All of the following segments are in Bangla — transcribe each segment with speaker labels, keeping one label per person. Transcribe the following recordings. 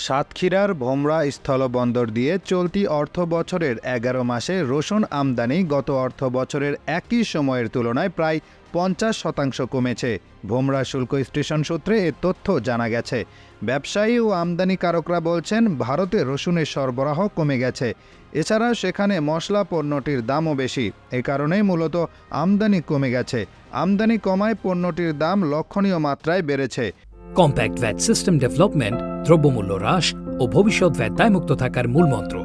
Speaker 1: সাতক্ষীরার ভোমরা স্থলবন্দর দিয়ে চলতি অর্থবছরের ১১ মাসে রসুন আমদানি গত অর্থবছরের একই সময়ের তুলনায় প্রায় ৫০% কমেছে। ভোমরা শুল্ক স্টেশন সূত্রে এ তথ্য জানা গেছে। ব্যবসায়ী ও আমদানিকারকরা বলছেন, ভারতে রসুনের সরবরাহ কমে গেছে। এছাড়া সেখানে মশলা পণ্যটির দামও বেশি। এ কারণেই মূলত আমদানি কমে গেছে। আমদানি কমায় পণ্যটির দাম লক্ষণীয় মাত্রায় বেড়েছে।
Speaker 2: কম্প্যাক্ট ভ্যাট সিস্টেম ডেভেলপমেন্ট, দ্রব্যমূল্য হ্রাস ও ভবিষ্যৎ ভ্যাট দায়মুক্ত থাকার মূলমন্ত্র।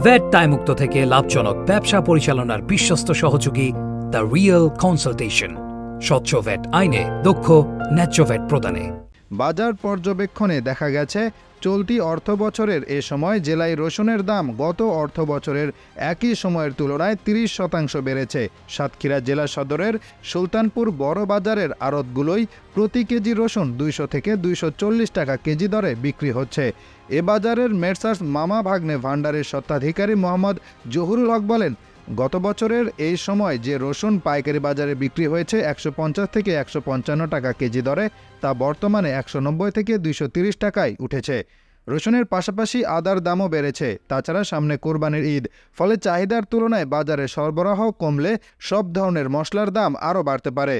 Speaker 2: ভ্যাট দায়মুক্ত থেকে লাভজনক ব্যবসা পরিচালনার বিশ্বস্ত সহযোগী দ্য রিয়েল কনসালটেশন। স্বচ্ছ ভ্যাট আইনে দক্ষ ন্যায্য ভ্যাট প্রদানে।
Speaker 1: বাজার পর্যবেক্ষণে দেখা গেছে, চলতি অর্থবছরের এ সময় জেলায় রসুনের দাম গত অর্থবছরের একই সময়ের তুলনায় ৩০% বেড়েছে। সাতক্ষীরা জেলা সদরের সুলতানপুর বড় বাজারের আড়তগুলোই প্রতি কেজি রসুন ২০০ থেকে ২৪০ টাকা কেজি দরে বিক্রি হচ্ছে। এ বাজারের মেসার্স মামা ভাগ্নে ভান্ডারের স্বত্বাধিকারী মোহাম্মদ জহুরুল হক বলেন, গত বছরের এই সময় যে রসুন পাইকারি বাজারে বিক্রি হয়েছে ১৫০ থেকে ১৫৫ টাকা কেজি দরে, তা বর্তমানে ১৯০ থেকে ২৩০ টাকায় উঠেছে। রসুনের পাশাপাশি আদার দামও বেড়েছে। তাছাড়া সামনে কোরবানির ঈদ, ফলে চাহিদার তুলনায় বাজারে সরবরাহ কমলে সব ধরনের মশলার দাম আরও বাড়তে পারে।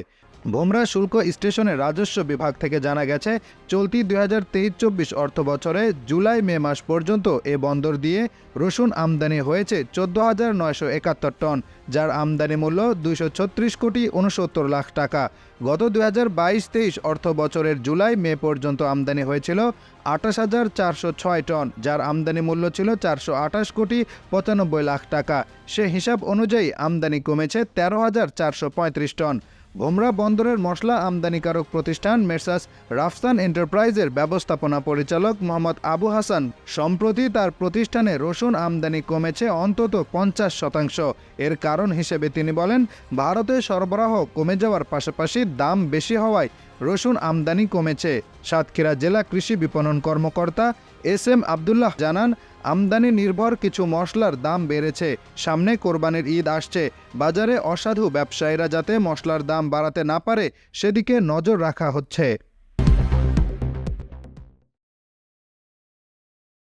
Speaker 1: ভোমরা শুল্ক স্টেশনের রাজস্ব বিভাগ থেকে জানা গেছে, চলতি ২০২৩-২৪ অর্থবছরে জুলাই মে মাস পর্যন্ত এ বন্দর দিয়ে রসুন আমদানি হয়েছে ১৪,৯৭১ টন, যার আমদানি মূল্য ২৩৬ কোটি ৬৯ লাখ টাকা। গত ২০২২-২৩ অর্থবছরের জুলাই মে পর্যন্ত আমদানি হয়েছিল ২৮,৪০৬ টন, যার আমদানি মূল্য ছিল ৪২৮ কোটি ৯৫ লাখ টাকা। সে হিসাব অনুযায়ী আমদানি কমেছে ১৩,৪৩৫ টন। ভোমরা বন্দরের মশলা আমদানিকারক প্রতিষ্ঠান মেসার্স রাফসান এন্টারপ্রাইজের ব্যবস্থাপনা পরিচালক মোহাম্মদ আবু হাসান সম্প্রতি তার প্রতিষ্ঠানে রসুন আমদানি কমেছে অন্তত ৫০%। এর কারণ হিসেবে তিনি বলেন, ভারতে সরবরাহ কমে যাওয়ার পাশাপাশি দাম বেশি হওয়ায় রসুন আমদানি কমেছে। সাতক্ষীরা জেলা কৃষি বিপণন কর্মকর্তা এস.এম. আবদুল্লাহ জানান, আমদানি নির্ভর কিছু মশলার দাম বেড়েছে। সামনে কোরবানির ঈদ আসছে। বাজারে অসাধু ব্যবসায়ীরা যাতে মশলার দাম বাড়াতে না পারে, সেদিকে নজর রাখা হচ্ছে।